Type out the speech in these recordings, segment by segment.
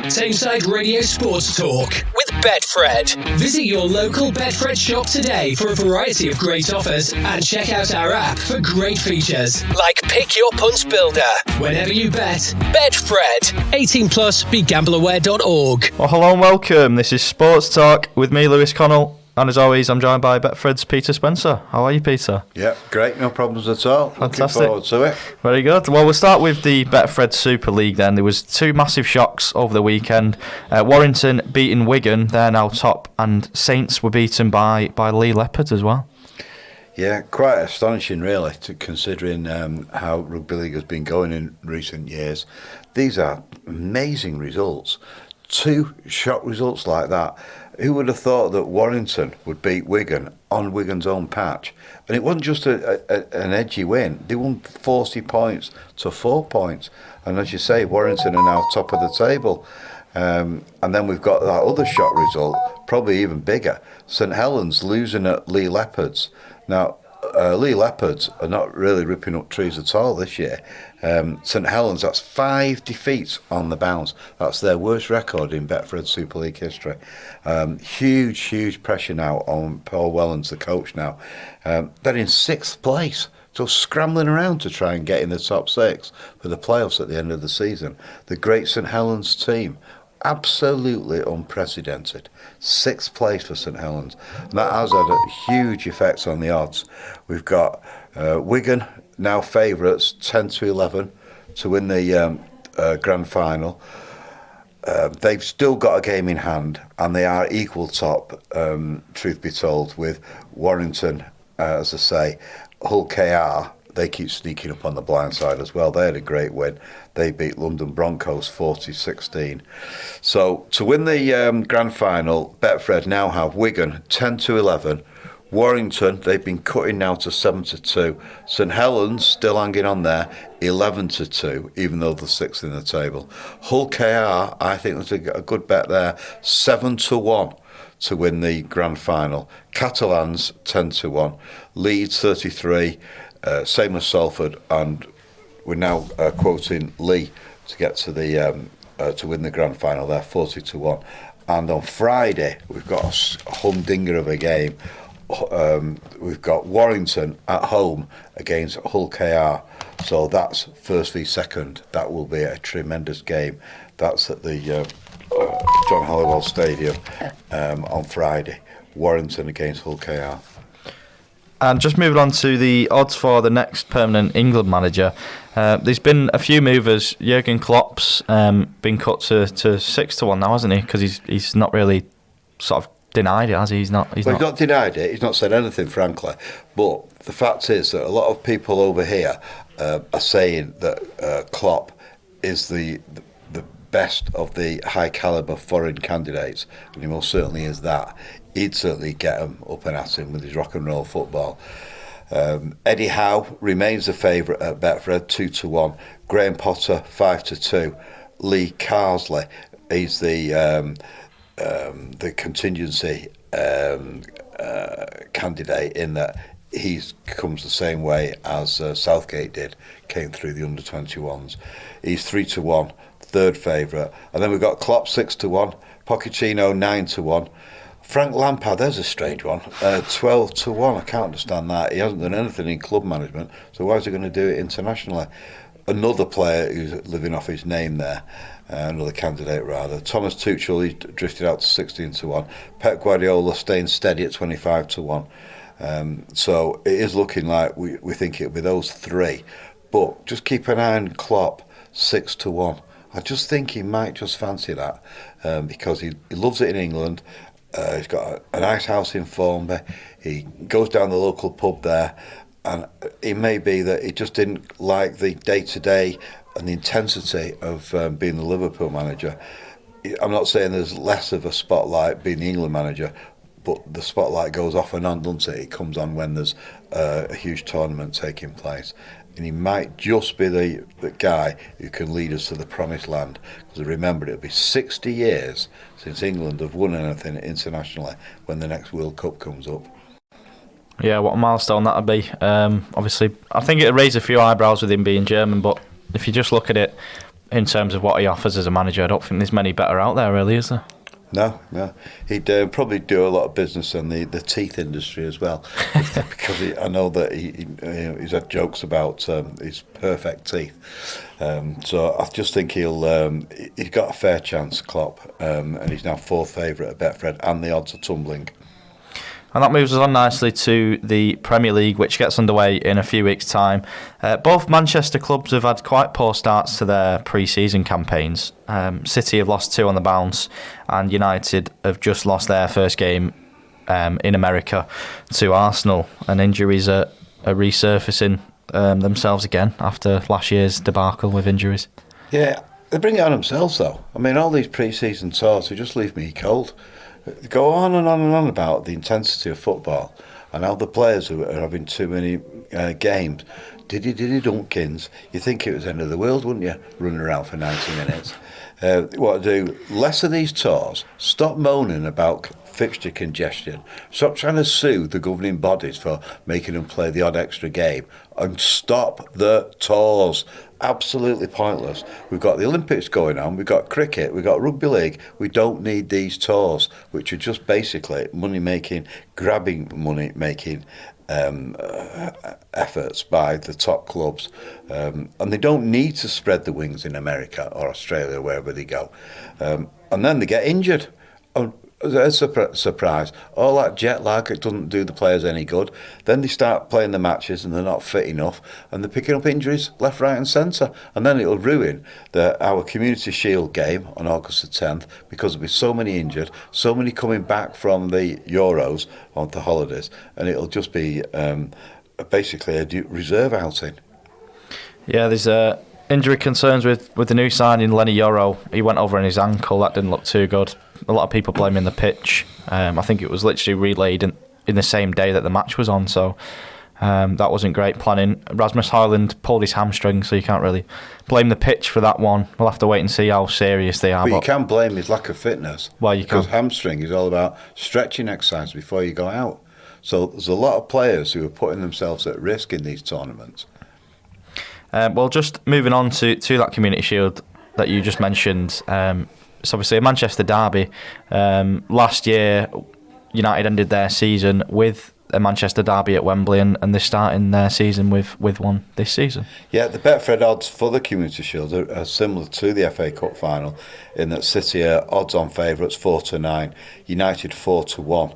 Tameside Radio Sports Talk with Betfred. Visit your local Betfred shop today for a variety of great offers and check out our app for great features like Pick Your Punt Builder. Whenever you bet, Betfred. 18 plus, begambleaware.org. Well, hello and welcome. This is Sports Talk with me, Lewis Connell. And as always, I'm joined by Betfred's Peter Spencer. How are you, Peter? Yeah, great. No problems at all. Fantastic. Looking forward to it. Very good. Well, we'll start with the Betfred Super League then. There was two massive shocks over the weekend. Warrington beating Wigan. They're now top. And Saints were beaten by Lee Leopards as well. Yeah, quite astonishing, really, considering how rugby league has been going in recent years. These are amazing results. Two shock results like that. Who would have thought that Warrington would beat Wigan on Wigan's own patch? And it wasn't just an edgy win. They won 40 points to 4 points. And as you say, Warrington are now top of the table. And then we've got that other shock result, probably even bigger. St Helens losing at Lee Leopards. Now, Lee Leopards are not really ripping up trees at all this year. St Helens, that's 5 defeats on the bounce. That's their worst record in Betfred Super League history. Huge pressure now on Paul Wellens, the coach now. They're in 6th place, so scrambling around to try and get in the top 6 for the playoffs at the end of the season. The great St Helens team, absolutely unprecedented. 6th place for St Helens. And that has had a huge effect on the odds. We've got Wigan now favourites 10 to 11 to win the grand final. They've still got a game in hand and they are equal top, truth be told, with Warrington, as I say. Hull KR, they keep sneaking up on the blind side as well. They had a great win. They beat London Broncos 40-16. So to win the grand final, Betfred now have Wigan 10 to 11. Warrington, they've been cutting now to 7 to 2. St Helens still hanging on there, 11 to 2, even though they're 6th in the table. Hull KR, I think there's a good bet there, 7 to 1 to win the grand final. Catalans 10 to 1. Leeds 33. Same as Salford, and we're now quoting Lee to get to the to win the grand final. They're 40 to 1. And on Friday we've got a humdinger of a game. We've got Warrington at home against Hull KR. So that's first v second. That will be a tremendous game. That's at the John Halliwell Stadium on Friday. Warrington against Hull KR. And just moving on to the odds for the next permanent England manager. There's been a few movers. Jurgen Klopp's been cut to 6 to 1 now, hasn't he? Because he's not really sort of denied it, has he? He's not denied it. He's not said anything, frankly. But the fact is that a lot of people over here are saying that Klopp is the best of the high calibre foreign candidates, and he most certainly is that. He'd certainly get him up and at him with his rock and roll football. Eddie Howe remains a favourite at Betfred, 2 to 1. Graham Potter, 5 to 2. Lee Carsley, he's the contingency candidate in that he comes the same way as Southgate did, came through the under-21s. He's 3 to 1, third favourite. And then we've got Klopp, 6 to 1. Pochettino, 9 to 1. Frank Lampard, there's a strange one, 12 to 1. I can't understand that. He hasn't done anything in club management, so why is he going to do it internationally? Another player who's living off his name there, another candidate rather. Thomas Tuchel, he's drifted out to 16 to 1. Pep Guardiola staying steady at 25 to 1. So it is looking like we think it'll be those three. But just keep an eye on Klopp, 6 to 1. I just think he might just fancy that because he loves it in England. He's got a nice house in Formby. He goes down the local pub there, and it may be that he just didn't like the day-to-day and the intensity of being the Liverpool manager. I'm not saying there's less of a spotlight being the England manager, but the spotlight goes off and on, doesn't it? It comes on when there's a huge tournament taking place. And he might just be the guy who can lead us to the promised land. Because remember, it'll be 60 years since England have won anything internationally when the next World Cup comes up. Yeah, what a milestone that would be. Obviously, I think it'd raise a few eyebrows with him being German, but if you just look at it, in terms of what he offers as a manager. I don't think there's many better out there, really, is there? No. He'd probably do a lot of business in the teeth industry as well, because I know that he's had jokes about his perfect teeth. So I just think he's got a fair chance, Klopp, and he's now fourth favourite at Betfred, and the odds are tumbling. And that moves us on nicely to the Premier League, which gets underway in a few weeks' time. Both Manchester clubs have had quite poor starts to their pre-season campaigns. City have lost 2 on the bounce, and United have just lost their first game in America to Arsenal. And injuries are resurfacing themselves again after last year's debacle with injuries. Yeah, they bring it on themselves, though. I mean, all these pre-season tours, they just leave me cold. Go on and on and on about the intensity of football and how the players are having too many games. Diddy Dunkins. You think it was the end of the world, wouldn't you? Running around for 90 minutes. What to do? Less of these tours. Stop moaning about fixture congestion. Stop trying to sue the governing bodies for making them play the odd extra game. And stop the tours. Absolutely pointless. We've got the Olympics going on, we've got cricket, we've got rugby league. We don't need these tours, which are just basically money-making, grabbing money-making efforts by the top clubs. And they don't need to spread the wings in America or Australia, wherever they go. And then they get injured. It's a surprise. All that jet lag, it doesn't do the players any good. Then they start playing the matches and they're not fit enough, and they're picking up injuries left, right and centre. And then it'll ruin our Community Shield game on August the 10th, because there'll be so many injured, so many coming back from the Euros on the holidays, and it'll just be basically a reserve outing. Yeah, there's injury concerns with the new signing, Lenny Yoro. He went over on his ankle. That didn't look too good. A lot of people blaming the pitch. I think it was literally relayed in the same day that the match was on, so that wasn't great planning. Rasmus Højlund pulled his hamstring, so you can't really blame the pitch for that one. We'll have to wait and see how serious they are. But you can blame his lack of fitness. Well, you because can. Hamstring is all about stretching exercise before you go out. So there's a lot of players who are putting themselves at risk in these tournaments. Well, just moving on to that Community Shield that you just mentioned. It's obviously a Manchester derby. Last year, United ended their season with a Manchester derby at Wembley, and they're starting their season with one this season. Yeah, the Betfred odds for the Community Shield are similar to the FA Cup final, in that City are odds-on favourites 4-9, United 4-1.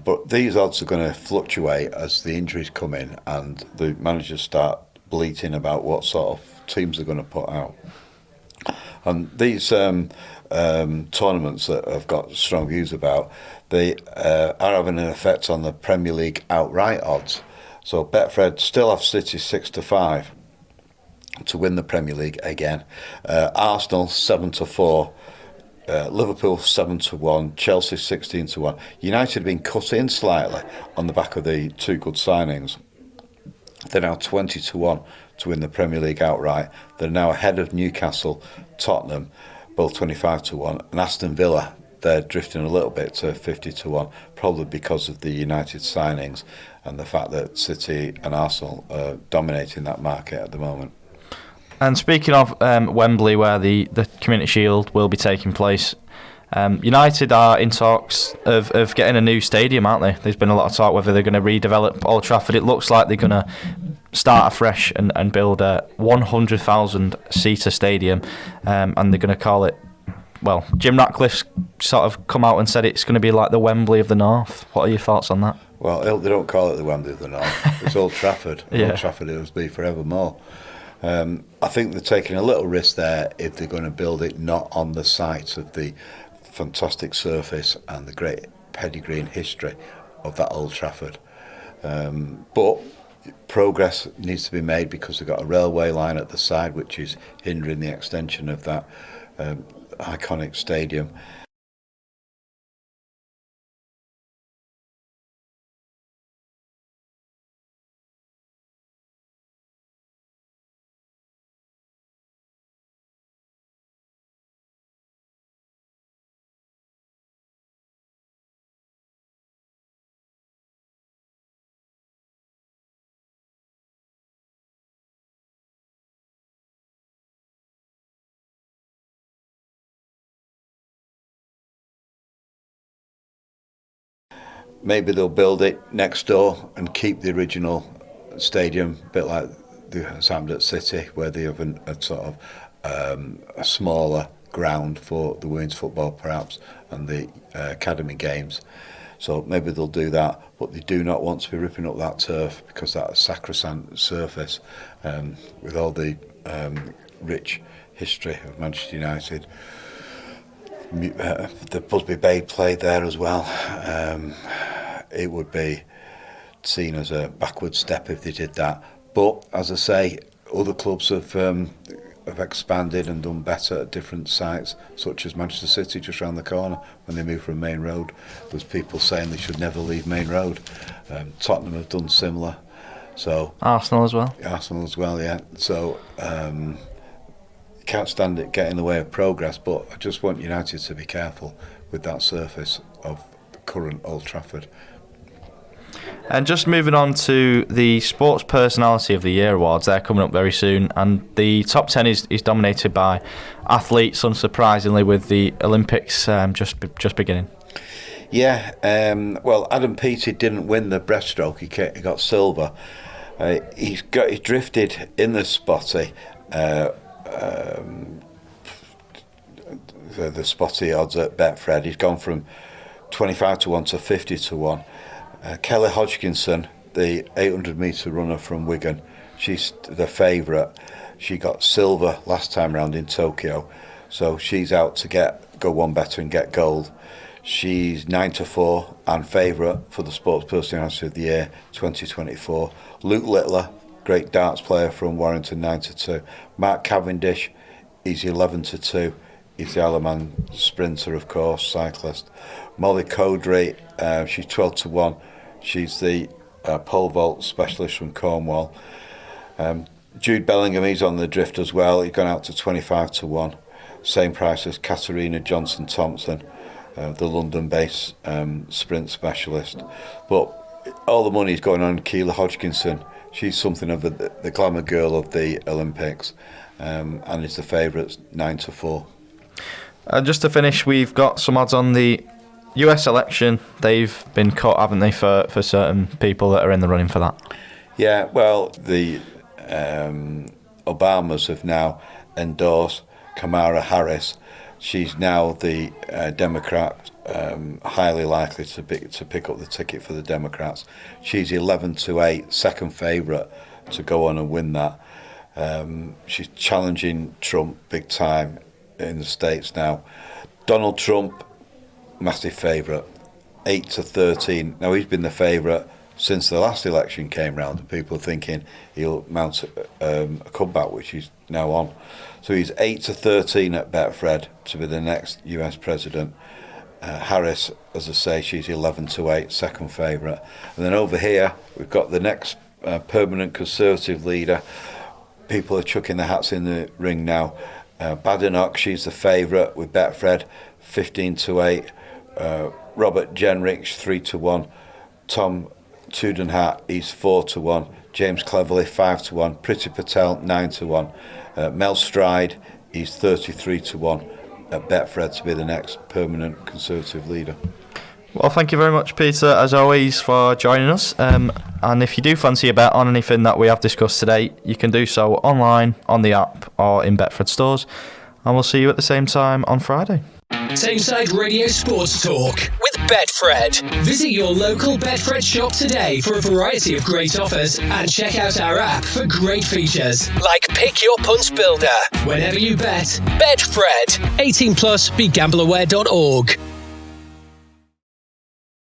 But these odds are going to fluctuate as the injuries come in and the managers start bleating about what sort of teams they're going to put out. And these tournaments that I've got strong views about, they are having an effect on the Premier League outright odds. So Betfred still have City 6-5 to win the Premier League again. Arsenal 7-4. Liverpool 7-1, Chelsea 16-1. United have been cut in slightly on the back of the 2 good signings. They're now 20-1 to win the Premier League outright. They're now ahead of Newcastle, Tottenham, both 25-1, and Aston Villa. They're drifting a little bit to 50-1, probably because of the United signings and the fact that City and Arsenal are dominating that market at the moment. And speaking of Wembley, where the Community Shield will be taking place, United are in talks of getting a new stadium, aren't they? There's been a lot of talk whether they're going to redevelop Old Trafford. It looks like they're going to start afresh and build a 100,000-seater stadium, and they're going to call it, well, Jim Ratcliffe's sort of come out and said it's going to be like the Wembley of the North. What are your thoughts on that? Well, they don't call it the Wembley of the North. It's Old Trafford. Yeah. Old Trafford it will be forevermore. I think they're taking a little risk there if they're going to build it not on the site of the fantastic surface and the great pedigree and history of that Old Trafford. But progress needs to be made because they've got a railway line at the side which is hindering the extension of that iconic stadium. maybe they'll build it next door and keep the original stadium, a bit like the Sound at City, where they have a sort of a smaller ground for the women's football perhaps and the academy games. So maybe they'll do that, but they do not want to be ripping up that turf, because that sacrosanct surface, with all the rich history of Manchester United. The Busby Bay played there as well. It would be seen as a backward step if they did that. But as I say, other clubs have expanded and done better at different sites, such as Manchester City just round the corner. When they moved from Main Road, there's people saying they should never leave Main Road. Tottenham have done similar. So Arsenal as well, yeah. So can't stand it getting in the way of progress, but I just want United to be careful with that surface of the current Old Trafford. And just moving on to the Sports Personality of the Year awards, they're coming up very soon, and the top 10 is dominated by athletes, unsurprisingly, with the Olympics just beginning. Yeah, well, Adam Peaty didn't win the breaststroke; he got silver. He drifted in the spotty. The spotty odds at Betfred. He's gone from 25 to 1 to 50 to 1. Kelly Hodgkinson, the 800 metre runner from Wigan, she's the favourite. She got silver last time round in Tokyo, so she's out to go one better and get gold. She's 9 to 4 and favourite for the Sports Personality of the Year 2024. Luke Littler, great darts player from Warrington, 9 to 2. Mark Cavendish, he's 11 to 2. He's the Isle of Man sprinter, of course, cyclist. Molly Codry, she's 12 to 1. She's the pole vault specialist from Cornwall. Jude Bellingham, he's on the drift as well. He's gone out to 25 to 1. Same price as Katarina Johnson-Thompson, the London-based sprint specialist. But all the money's going on Keela Hodgkinson. She's something of the glamour girl of the Olympics, and is the favourite, 9 to 4. Just to finish, we've got some odds on the US election. They've been cut, haven't they, for certain people that are in the running for that? Yeah, well, the Obamas have now endorsed Kamala Harris. She's now the Democrat, highly likely to pick up the ticket for the Democrats. She's 11 to 8, second favourite to go on and win that. She's challenging Trump big time in the States now. Donald Trump, massive favourite, 8 to 13. Now, he's been the favourite since the last election came round, and people are thinking he'll mount a comeback, which he's now on. So he's 8 to 13 at Betfred to be the next US president. Harris, as I say, she's 11 to 8, second favourite. And then over here, we've got the next permanent Conservative leader. People are chucking their hats in the ring now. Badenoch, she's the favourite with Betfred, 15 to 8. Robert Jenrich, 3 to 1. Tom Tudenhat, he's 4 to 1. James Cleverly, 5 to 1. Priti Patel, 9 to 1. Mel Stride, he's 33 to 1 at Betfred to be the next permanent Conservative leader. Well, thank you very much, Peter, as always, for joining us. And if you do fancy a bet on anything that we have discussed today, you can do so online, on the app, or in Betfred stores. And we'll see you at the same time on Friday. Tameside Radio Sports Talk with Betfred. Visit your local Betfred shop today for a variety of great offers, and check out our app for great features like Pick Your Punts Builder. Whenever you bet, Betfred. 18+, begambleaware.org.